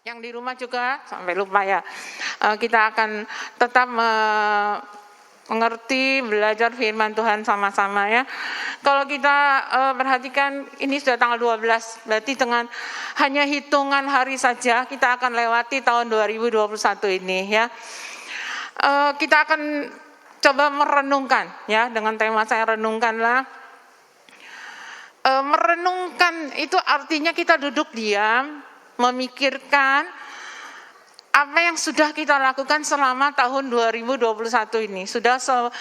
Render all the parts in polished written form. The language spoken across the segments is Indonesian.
Yang di rumah juga sampai lupa ya. Kita akan tetap mengerti, belajar firman Tuhan sama-sama ya. Kalau kita perhatikan ini sudah tanggal 12, berarti dengan hanya hitungan hari saja kita akan lewati tahun 2021 ini ya. Kita akan coba merenungkan ya, dengan tema saya renungkanlah. Merenungkan itu artinya kita duduk diam, memikirkan apa yang sudah kita lakukan selama tahun 2021 ini. Sudah 11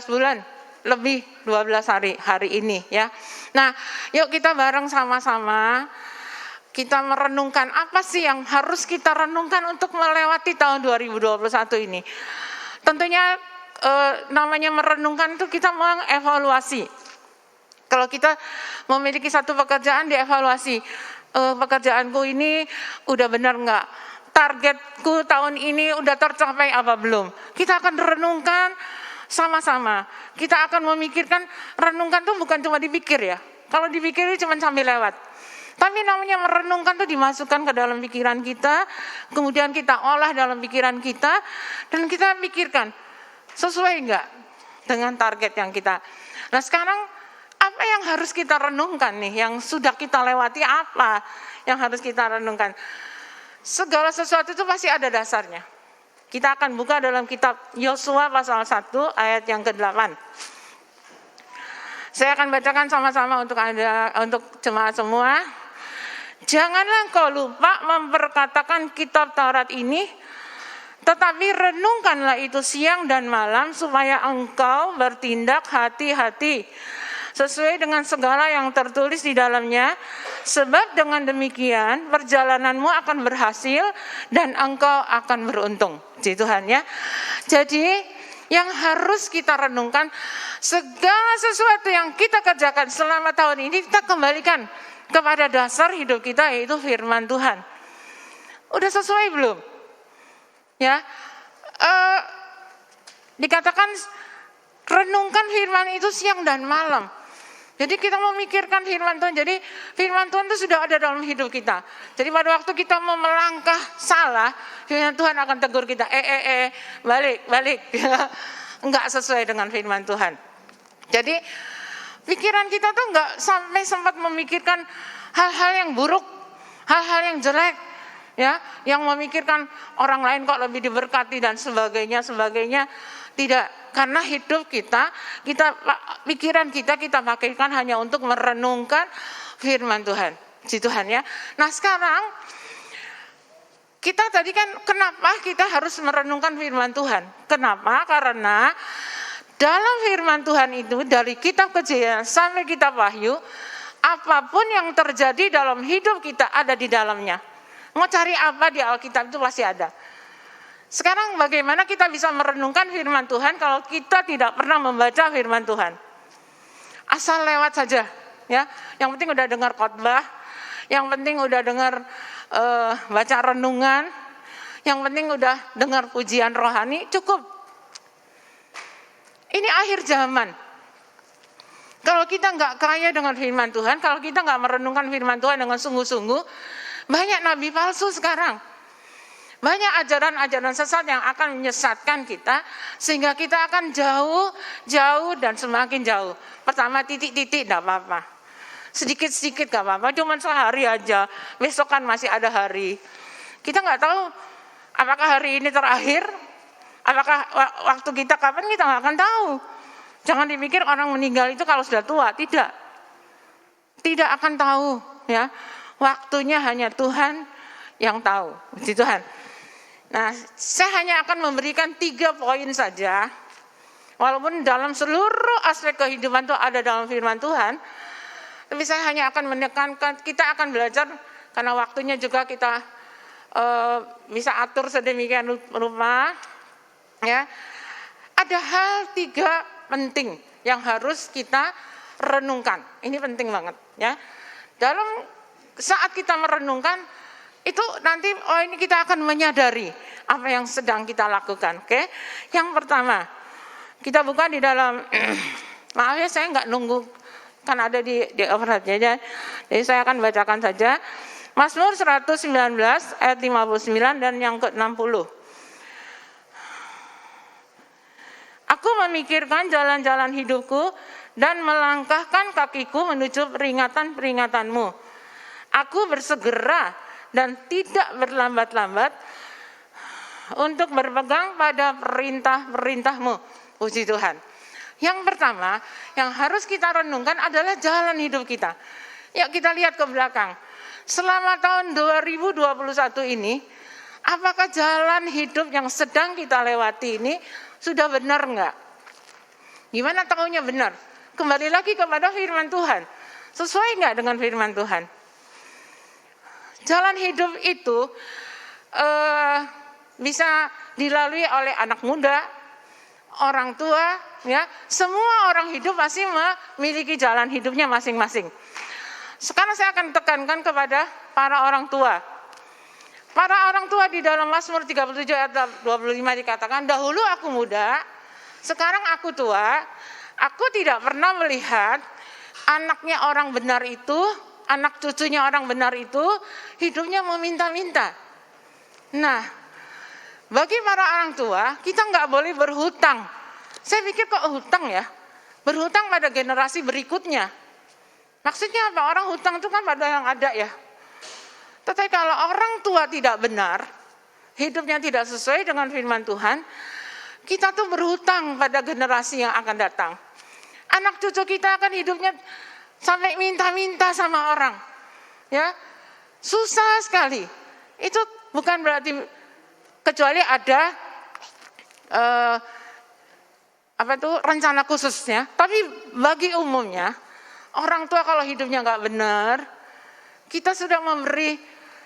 bulan, lebih 12 hari ini ya. Nah, yuk kita bareng sama-sama kita merenungkan apa sih yang harus kita renungkan untuk melewati tahun 2021 ini. Tentunya namanya merenungkan itu kita mengevaluasi. Kalau kita memiliki satu pekerjaan, dievaluasi, pekerjaanku ini udah benar enggak? Targetku tahun ini udah tercapai apa belum? Kita akan renungkan sama-sama. Kita akan memikirkan, renungkan itu bukan cuma dipikir ya. Kalau dipikir itu cuma sambil lewat. Tapi namanya merenungkan itu dimasukkan ke dalam pikiran kita, kemudian kita olah dalam pikiran kita, dan kita pikirkan, sesuai enggak dengan target yang kita. Nah sekarang, apa yang harus kita renungkan nih, yang sudah kita lewati apa yang harus kita renungkan? Segala sesuatu itu pasti ada dasarnya. Kita akan buka dalam kitab Yosua pasal 1 ayat yang ke-8. Saya akan bacakan sama-sama untuk jemaat semua. Janganlah engkau lupa memperkatakan kitab Taurat ini, tetapi renungkanlah itu siang dan malam supaya engkau bertindak hati-hati sesuai dengan segala yang tertulis di dalamnya, sebab dengan demikian perjalananmu akan berhasil dan engkau akan beruntung. Puji Tuhan ya. Jadi yang harus kita renungkan, segala sesuatu yang kita kerjakan selama tahun ini kita kembalikan kepada dasar hidup kita, yaitu firman Tuhan. Udah sesuai belum? Ya, dikatakan renungkan firman itu siang dan malam. Jadi kita memikirkan firman Tuhan. Jadi firman Tuhan itu sudah ada dalam hidup kita. Jadi pada waktu kita mau melangkah salah, firman Tuhan akan tegur kita. Balik. Enggak sesuai dengan firman Tuhan. Jadi pikiran kita tuh enggak sampai sempat memikirkan hal-hal yang buruk, hal-hal yang jelek, ya, yang memikirkan orang lain kok lebih diberkati dan sebagainya. Tidak, karena hidup kita pikiran kita pakaikan hanya untuk merenungkan firman Tuhan. Puji Tuhan ya. Nah sekarang kita tadi kan kenapa kita harus merenungkan firman Tuhan? Kenapa? Karena dalam firman Tuhan itu dari kitab Kejadian sampai kitab Wahyu, apapun yang terjadi dalam hidup kita ada di dalamnya. Mau cari apa di Alkitab itu pasti ada. Sekarang bagaimana kita bisa merenungkan firman Tuhan kalau kita tidak pernah membaca firman Tuhan? Asal lewat saja, ya. Yang penting udah dengar khotbah, yang penting udah dengar baca renungan, yang penting udah dengar pujian rohani, cukup. Ini akhir zaman. Kalau kita nggak kaya dengan firman Tuhan, kalau kita nggak merenungkan firman Tuhan dengan sungguh-sungguh, banyak nabi palsu sekarang. Banyak ajaran-ajaran sesat yang akan menyesatkan kita, sehingga kita akan jauh dan semakin jauh. Pertama titik-titik tidak apa-apa. Sedikit-sedikit tidak apa-apa, cuma sehari aja, besok kan masih ada hari. Kita nggak tahu apakah hari ini terakhir, apakah waktu kita kapan, kita nggak akan tahu. Jangan dipikir orang meninggal itu kalau sudah tua, tidak akan tahu ya. Waktunya hanya Tuhan yang tahu. Puji Tuhan. Nah, saya hanya akan memberikan 3 poin saja. Walaupun dalam seluruh aspek kehidupan itu ada dalam firman Tuhan, tapi saya hanya akan menekankan, kita akan belajar karena waktunya juga kita bisa atur sedemikian rupa. Ya, ada hal 3 penting yang harus kita renungkan. Ini penting banget, ya. Dalam saat kita merenungkan, itu nanti ini kita akan menyadari apa yang sedang kita lakukan. Oke? Yang pertama, kita buka di dalam maaf ya, saya nggak nunggu kan ada di overhead-nya. Jadi saya akan bacakan saja Mazmur 119 ayat 59 dan yang ke-60. Aku memikirkan jalan-jalan hidupku dan melangkahkan kakiku menuju peringatan-peringatanmu. Aku bersegera dan tidak berlambat-lambat untuk berpegang pada perintah-perintahmu. Puji Tuhan. Yang pertama, yang harus kita renungkan adalah jalan hidup kita. Yuk kita lihat ke belakang. Selama tahun 2021 ini, apakah jalan hidup yang sedang kita lewati ini sudah benar enggak? Gimana tahunya benar? Kembali lagi kepada firman Tuhan. Sesuai enggak dengan firman Tuhan? Jalan hidup itu bisa dilalui oleh anak muda, orang tua, ya. Semua orang hidup pasti memiliki jalan hidupnya masing-masing. Sekarang saya akan tekankan kepada para orang tua. Para orang tua di dalam Mazmur 37 ayat 25 dikatakan, dahulu aku muda, sekarang aku tua, aku tidak pernah melihat anaknya orang benar itu, anak cucunya orang benar itu, hidupnya meminta-minta. Nah, bagi para orang tua, kita nggak boleh berhutang. Saya pikir kok hutang ya? Berhutang pada generasi berikutnya. Maksudnya apa? Orang hutang itu kan pada yang ada ya. Tetapi kalau orang tua tidak benar, hidupnya tidak sesuai dengan firman Tuhan, kita tuh berhutang pada generasi yang akan datang. Anak cucu kita akan hidupnya sampai minta-minta sama orang. Ya. Susah sekali. Itu bukan berarti kecuali ada rencana khususnya, tapi bagi umumnya orang tua kalau hidupnya nggak benar, kita sudah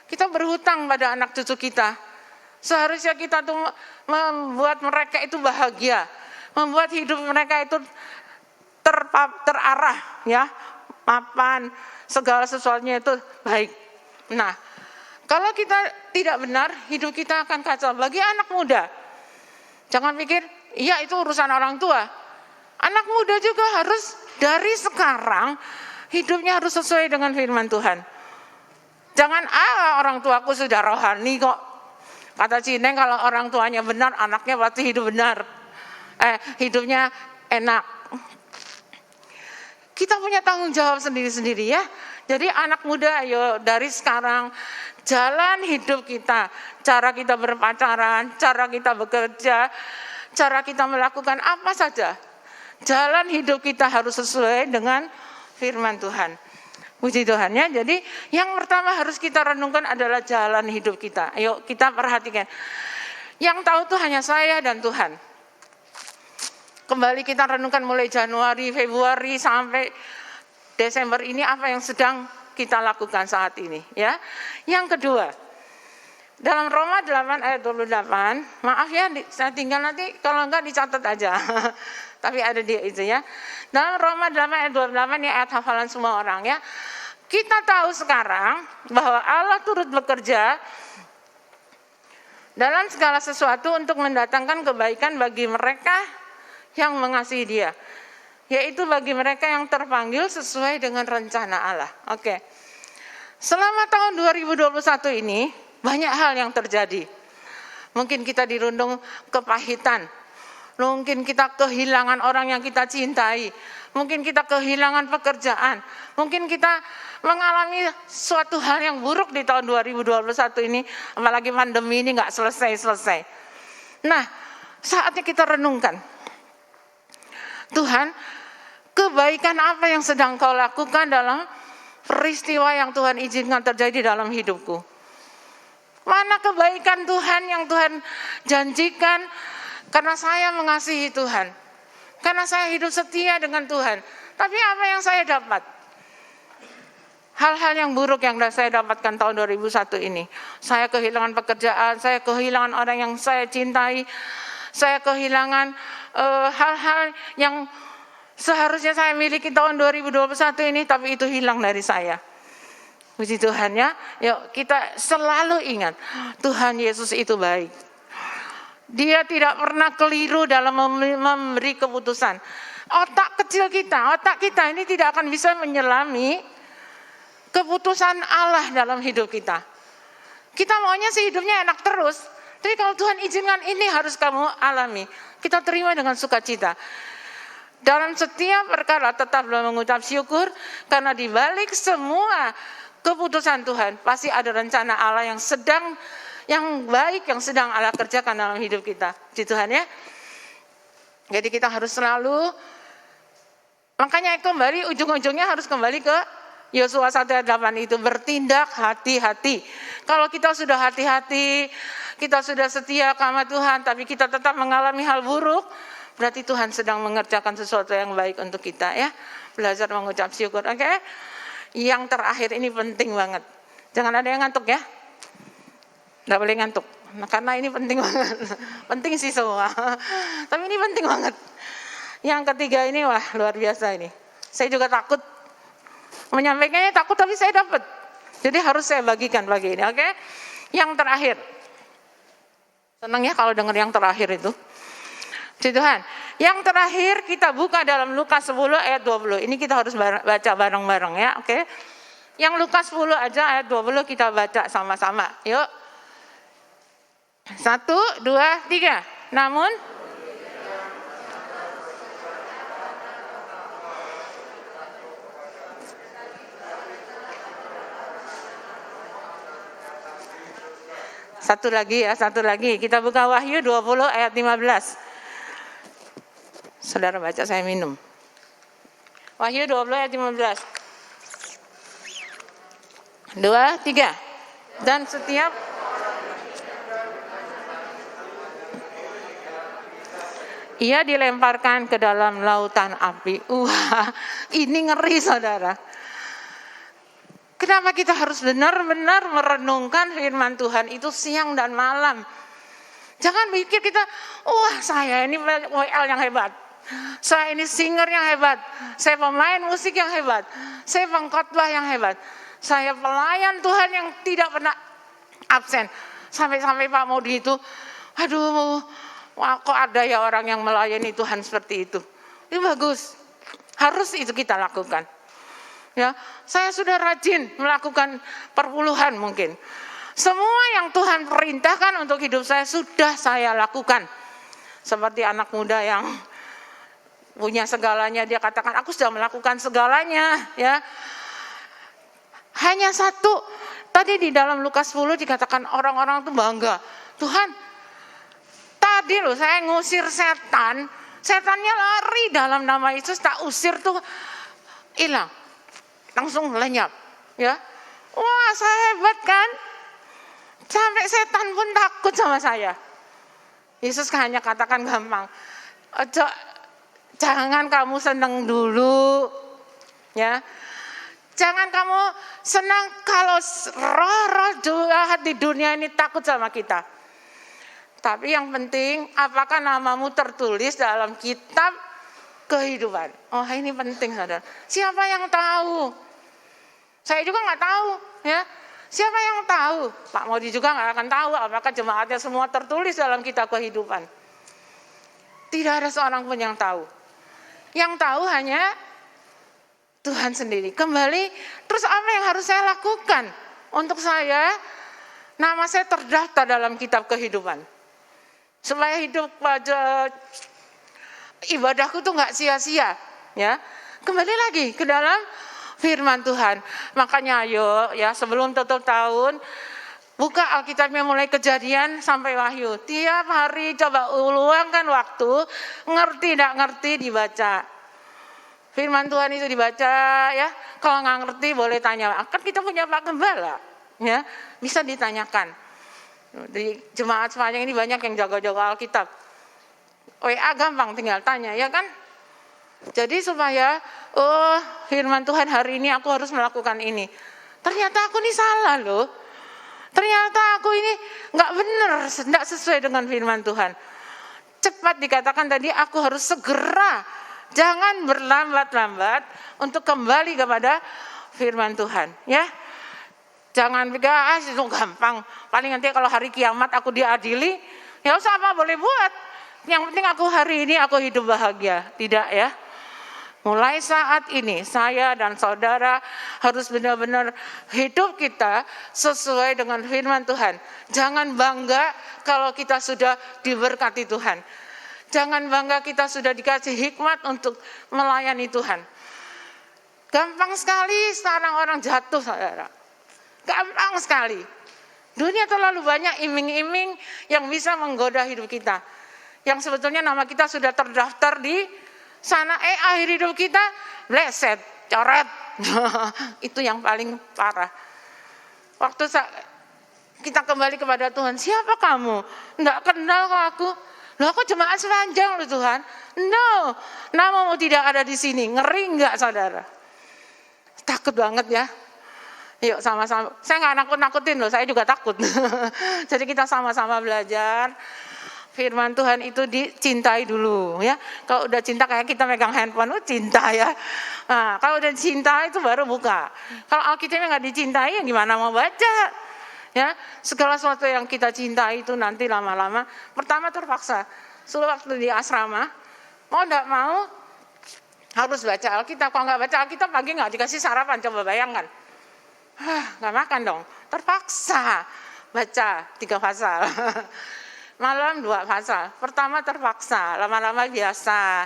kita berhutang pada anak cucu kita. Seharusnya kita tuh membuat mereka itu bahagia, membuat hidup mereka itu terarah, ya, mapan, segala sesuatunya itu baik. Nah, kalau kita tidak benar, hidup kita akan kacau. Bagi anak muda, jangan pikir, iya itu urusan orang tua. Anak muda juga harus dari sekarang hidupnya harus sesuai dengan firman Tuhan. Jangan orang tuaku sudah rohani kok. Kata Cineng kalau orang tuanya benar, anaknya pasti hidup benar. Hidupnya enak. Kita punya tanggung jawab sendiri-sendiri ya. Jadi anak muda ayo dari sekarang jalan hidup kita, cara kita berpacaran, cara kita bekerja, cara kita melakukan apa saja. Jalan hidup kita harus sesuai dengan firman Tuhan. Puji Tuhan ya. Jadi yang pertama harus kita renungkan adalah jalan hidup kita. Ayo kita perhatikan. Yang tahu tuh hanya saya dan Tuhan. Kembali kita renungkan mulai Januari, Februari sampai Desember ini apa yang sedang kita lakukan saat ini ya. Yang kedua, dalam Roma 8 ayat 28, maaf ya saya tinggal nanti kalau enggak dicatat aja. Tapi ada di itu ya. Dalam Roma 8 ayat 28 ini ayat hafalan semua orang ya. Kita tahu sekarang bahwa Allah turut bekerja dalam segala sesuatu untuk mendatangkan kebaikan bagi mereka yang mengasihi Dia. Yaitu bagi mereka yang terpanggil sesuai dengan rencana Allah. Oke. Selama tahun 2021 ini banyak hal yang terjadi. Mungkin kita dirundung kepahitan. Mungkin kita kehilangan orang yang kita cintai. Mungkin kita kehilangan pekerjaan. Mungkin kita mengalami suatu hal yang buruk di tahun 2021 ini. Apalagi pandemi ini gak selesai-selesai. Nah, saatnya kita renungkan. Tuhan, kebaikan apa yang sedang kau lakukan dalam peristiwa yang Tuhan izinkan terjadi dalam hidupku? Mana kebaikan Tuhan yang Tuhan janjikan? Karena saya mengasihi Tuhan. Karena saya hidup setia dengan Tuhan. Tapi apa yang saya dapat? Hal-hal yang buruk yang saya dapatkan tahun 2001 ini. Saya kehilangan pekerjaan, saya kehilangan orang yang saya cintai. Saya kehilangan hal-hal yang seharusnya saya miliki tahun 2021 ini, tapi itu hilang dari saya. Puji Tuhan ya. Yuk kita selalu ingat, Tuhan Yesus itu baik. Dia tidak pernah keliru dalam memberi keputusan. Otak kecil kita, otak kita ini tidak akan bisa menyelami keputusan Allah dalam hidup kita. Kita maunya sih hidupnya enak terus, tapi kalau Tuhan izinkan ini harus kamu alami, kita terima dengan sukacita. Dalam setiap perkara tetaplah mengucap syukur, karena di balik semua keputusan Tuhan pasti ada rencana Allah yang baik yang sedang Allah kerjakan dalam hidup kita. Puji Tuhan ya. Jadi kita harus selalu, makanya kembali ujung-ujungnya harus kembali ke Yosua 1:8 itu, bertindak hati-hati. Kalau kita sudah hati-hati, kita sudah setia sama Tuhan, tapi kita tetap mengalami hal buruk, berarti Tuhan sedang mengerjakan sesuatu yang baik untuk kita ya. Belajar mengucap syukur, oke? Yang terakhir ini penting banget. Jangan ada yang ngantuk ya. Nggak boleh ngantuk. Nah, karena ini penting banget. Penting sih semua. Tapi ini penting banget. Yang ketiga ini wah luar biasa ini. Saya juga takut menyampaikannya, takut tapi saya dapat. Jadi harus saya bagikan pagi ini, oke? Yang terakhir. Senang ya kalau dengar yang terakhir itu. Puji Tuhan. Yang terakhir kita buka dalam Lukas 10 ayat 20. Ini kita harus baca bareng-bareng ya, oke? Yang Lukas 10 aja ayat 20 kita baca sama-sama. Yuk. 1, 2, 3. Namun satu lagi. Kita buka Wahyu 20 ayat 15. Saudara baca, saya minum. Wahyu 20 ayat 15. 2, 3. Dan setiap ia dilemparkan ke dalam lautan api. Wah, ini ngeri saudara. Kenapa kita harus benar-benar merenungkan firman Tuhan itu siang dan malam? Jangan pikir kita, wah saya ini WL yang hebat, saya ini singer yang hebat, saya pemain musik yang hebat, saya pengkhotbah yang hebat, saya pelayan Tuhan yang tidak pernah absen. Sampai-sampai Pak Modi itu, aduh, wah, kok ada ya orang yang melayani Tuhan seperti itu. Ini bagus, harus itu kita lakukan. Ya, saya sudah rajin melakukan perpuluhan mungkin. Semua yang Tuhan perintahkan untuk hidup saya sudah saya lakukan. Seperti anak muda yang punya segalanya, dia katakan aku sudah melakukan segalanya. Ya, hanya satu. Tadi di dalam Lukas 10 dikatakan orang-orang itu bangga. Tuhan, tadi loh saya ngusir setan, setannya lari dalam nama Yesus, tak usir tuh hilang. Langsung lenyap, ya. Wah, saya hebat kan? Sampai setan pun takut sama saya. Yesus hanya katakan gampang, jangan kamu senang dulu, ya. Jangan kamu senang kalau roh-roh jahat di dunia ini takut sama kita. Tapi yang penting, apakah namamu tertulis dalam kitab kehidupan? Oh, ini penting, saudara. Siapa yang tahu? Saya juga nggak tahu, ya. Siapa yang tahu? Pak Modi juga nggak akan tahu apakah jemaatnya semua tertulis dalam kitab kehidupan. Tidak ada seorang pun yang tahu. Yang tahu hanya Tuhan sendiri. Kembali, terus apa yang harus saya lakukan untuk nama saya terdaftar dalam kitab kehidupan, supaya hidup pada ibadahku tuh nggak sia-sia, ya. Kembali lagi ke dalam firman Tuhan. Makanya ayo ya, sebelum tutup tahun, buka Alkitabnya mulai Kejadian sampai Wahyu. Tiap hari coba luangkan waktu, ngerti tidak ngerti dibaca. Firman Tuhan itu dibaca ya. Kalau nggak ngerti boleh tanya. Kan kita punya Pak Gembala, ya, bisa ditanyakan. Di jemaat sepanjang ini banyak yang jaga-jaga Alkitab. WA gampang, tinggal tanya, ya kan? Jadi supaya, oh firman Tuhan hari ini aku harus melakukan ini. Ternyata aku ini salah loh. Ternyata aku ini nggak benar, tidak sesuai dengan firman Tuhan. Cepat dikatakan tadi, aku harus segera, jangan berlambat-lambat untuk kembali kepada firman Tuhan. Ya, jangan pikir itu gampang. Paling nanti kalau hari kiamat aku diadili, ya usah apa boleh buat. Yang penting aku hari ini aku hidup bahagia. Tidak ya. Mulai saat ini saya dan saudara harus benar-benar hidup kita sesuai dengan firman Tuhan. Jangan bangga kalau kita sudah diberkati Tuhan. Jangan bangga kita sudah dikasih hikmat untuk melayani Tuhan. Gampang sekali sekarang orang jatuh, saudara. Gampang sekali. Dunia terlalu banyak iming-iming yang bisa menggoda hidup kita. Yang sebetulnya nama kita sudah terdaftar di sana, akhir hidup kita bleset, coret. Itu yang paling parah. Waktu kita kembali kepada Tuhan, siapa kamu? Enggak kenal kok aku. Loh, aku jemaat sepanjang loh Tuhan. No, namamu tidak ada di sini. Ngeri enggak, saudara? Takut banget ya. Yuk sama-sama. Saya nggak nakut-nakutin loh, saya juga takut. Jadi kita sama-sama belajar. Firman Tuhan itu dicintai dulu ya. Kalau udah cinta kayak kita megang handphone, cinta ya. Nah, kalau udah cinta itu baru buka. Kalau Alkitabnya nggak dicintai, ya gimana mau baca? Ya, segala sesuatu yang kita cintai itu nanti lama-lama, pertama terpaksa. Sudah waktu di asrama, mau nggak mau harus baca Alkitab. Kalau nggak baca Alkitab pagi nggak dikasih sarapan, coba bayangkan. Nggak makan dong, terpaksa baca 3 pasal. Malam 2 pasal. Pertama terpaksa, lama-lama biasa.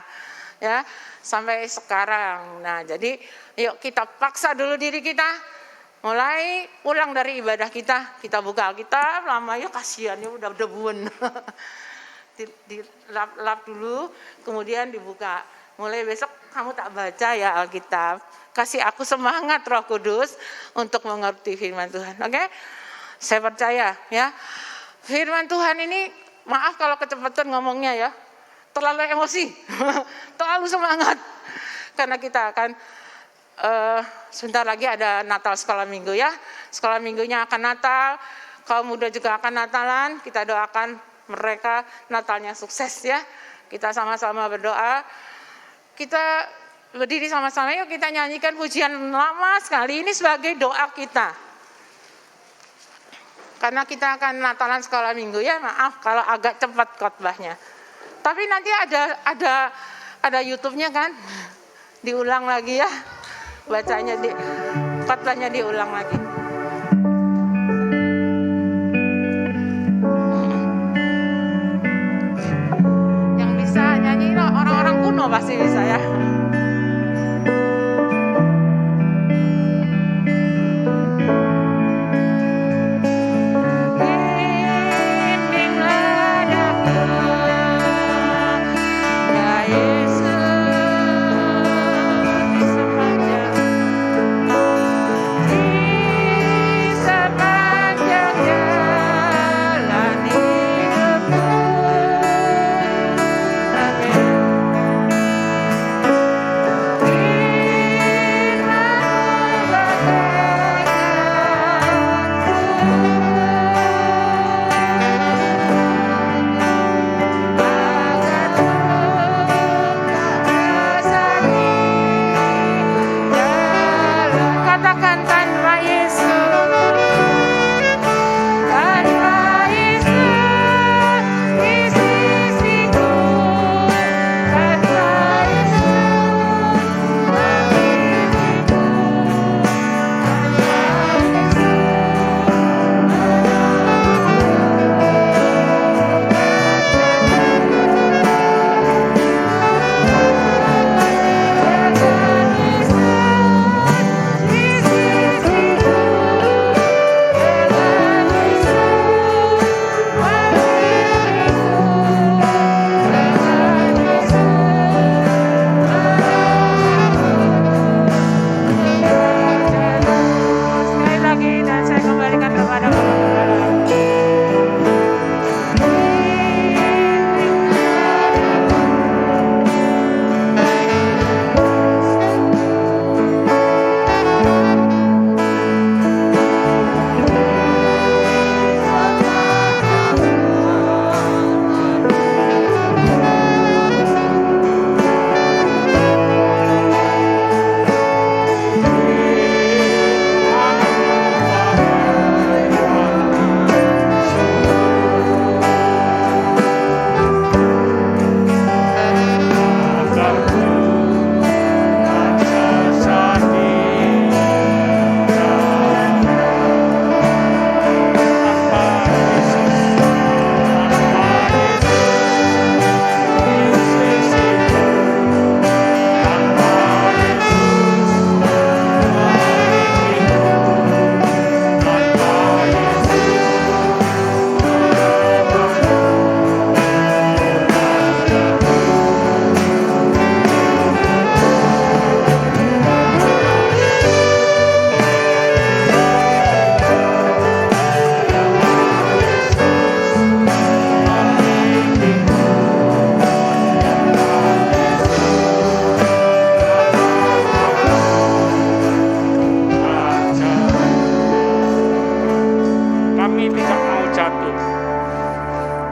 Ya, sampai sekarang. Nah, jadi yuk kita paksa dulu diri kita. Mulai pulang dari ibadah kita buka Alkitab, lama ya kasihan ya udah debuan. Dilap dulu, kemudian dibuka. Mulai besok kamu tak baca ya Alkitab. Kasih aku semangat Roh Kudus untuk mengerti firman Tuhan. Oke? Saya percaya ya. Firman Tuhan ini, maaf kalau kecepatan ngomongnya ya, terlalu emosi, terlalu semangat. Karena kita akan, sebentar lagi ada Natal sekolah minggu ya. Sekolah minggunya akan Natal, kaum muda juga akan Natalan. Kita doakan mereka Natalnya sukses ya. Kita sama-sama berdoa. Kita berdiri sama-sama, yuk kita nyanyikan pujian lama sekali. Ini sebagai doa kita. Karena kita akan Natalan sekolah minggu ya, maaf kalau agak cepat khotbahnya. Tapi nanti ada YouTube-nya kan, diulang lagi ya, bacanya khotbahnya diulang lagi. Yang bisa nyanyi orang-orang kuno pasti bisa ya.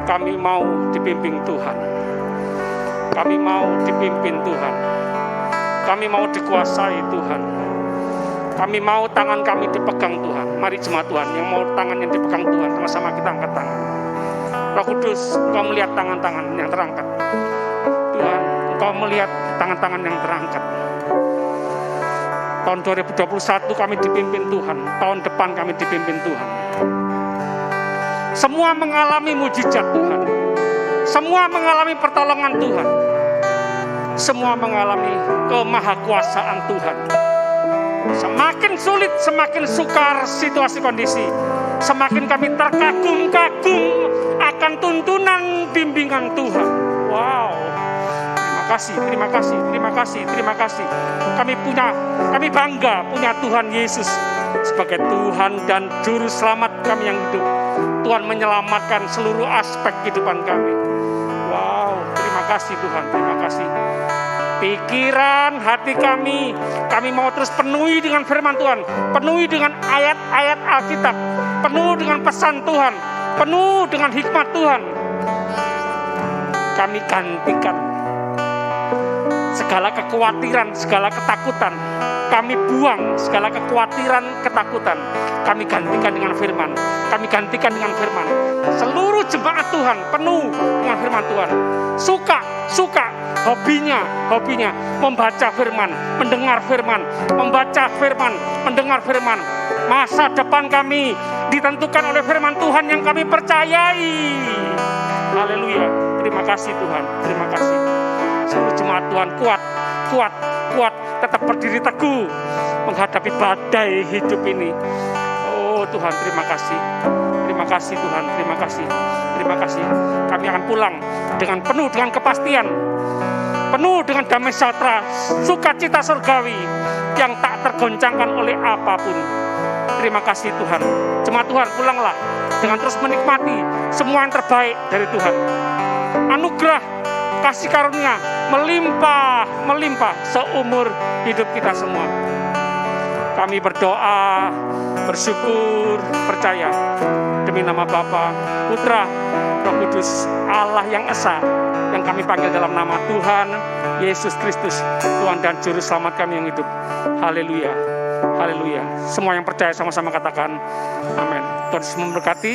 Kami mau dibimbing Tuhan. Kami mau dipimpin Tuhan. Kami mau dikuasai Tuhan. Kami mau tangan kami dipegang Tuhan. Mari jemaat Tuhan yang mau tangannya dipegang Tuhan, sama-sama kita angkat tangan. Roh Kudus, Engkau melihat tangan-tangan yang terangkat. Tuhan, Engkau melihat tangan-tangan yang terangkat. Tahun 2021 kami dipimpin Tuhan. Tahun depan kami dipimpin Tuhan. Semua mengalami mujizat Tuhan. Semua mengalami pertolongan Tuhan. Semua mengalami kemahakuasaan Tuhan. Semakin sulit, semakin sukar situasi kondisi, semakin kami terkagum-kagum akan tuntunan bimbingan Tuhan. Wow, terima kasih. Kami bangga punya Tuhan Yesus sebagai Tuhan dan Juru Selamat kami yang hidup. Tuhan menyelamatkan seluruh aspek kehidupan kami. Wow, terima kasih Tuhan, terima kasih. Pikiran hati kami mau terus penuhi dengan firman Tuhan, penuhi dengan ayat-ayat Alkitab, penuh dengan pesan Tuhan, penuh dengan hikmat Tuhan. Kami gantikan segala kekhawatiran, segala ketakutan. Kami buang segala kekhawatiran, ketakutan. Kami gantikan dengan firman. Kami gantikan dengan firman. Seluruh jemaat Tuhan penuh dengan firman Tuhan. Suka hobinya membaca firman, mendengar firman, membaca firman, mendengar firman. Masa depan kami ditentukan oleh firman Tuhan yang kami percayai. Haleluya. Terima kasih Tuhan, terima kasih. Seluruh jemaat Tuhan kuat, tetap berdiri teguh menghadapi badai hidup ini. Oh Tuhan, terima kasih. Terima kasih Tuhan, terima kasih. Kami akan pulang dengan penuh dengan kepastian, penuh dengan damai sejahtera, sukacita surgawi yang tak tergoncangkan oleh apapun. Terima kasih Tuhan. Jemaat Tuhan, pulanglah dengan terus menikmati semua yang terbaik dari Tuhan. Anugerah kasih karunia melimpah seumur hidup kita semua. Kami berdoa, bersyukur, percaya demi nama Bapa, Putra, Roh Kudus, Allah yang esa, yang kami panggil dalam nama Tuhan Yesus Kristus, Tuhan dan Juru Selamat kami yang hidup. Haleluya, haleluya. Semua yang percaya sama-sama katakan amin. Tuhan Yesus memberkati.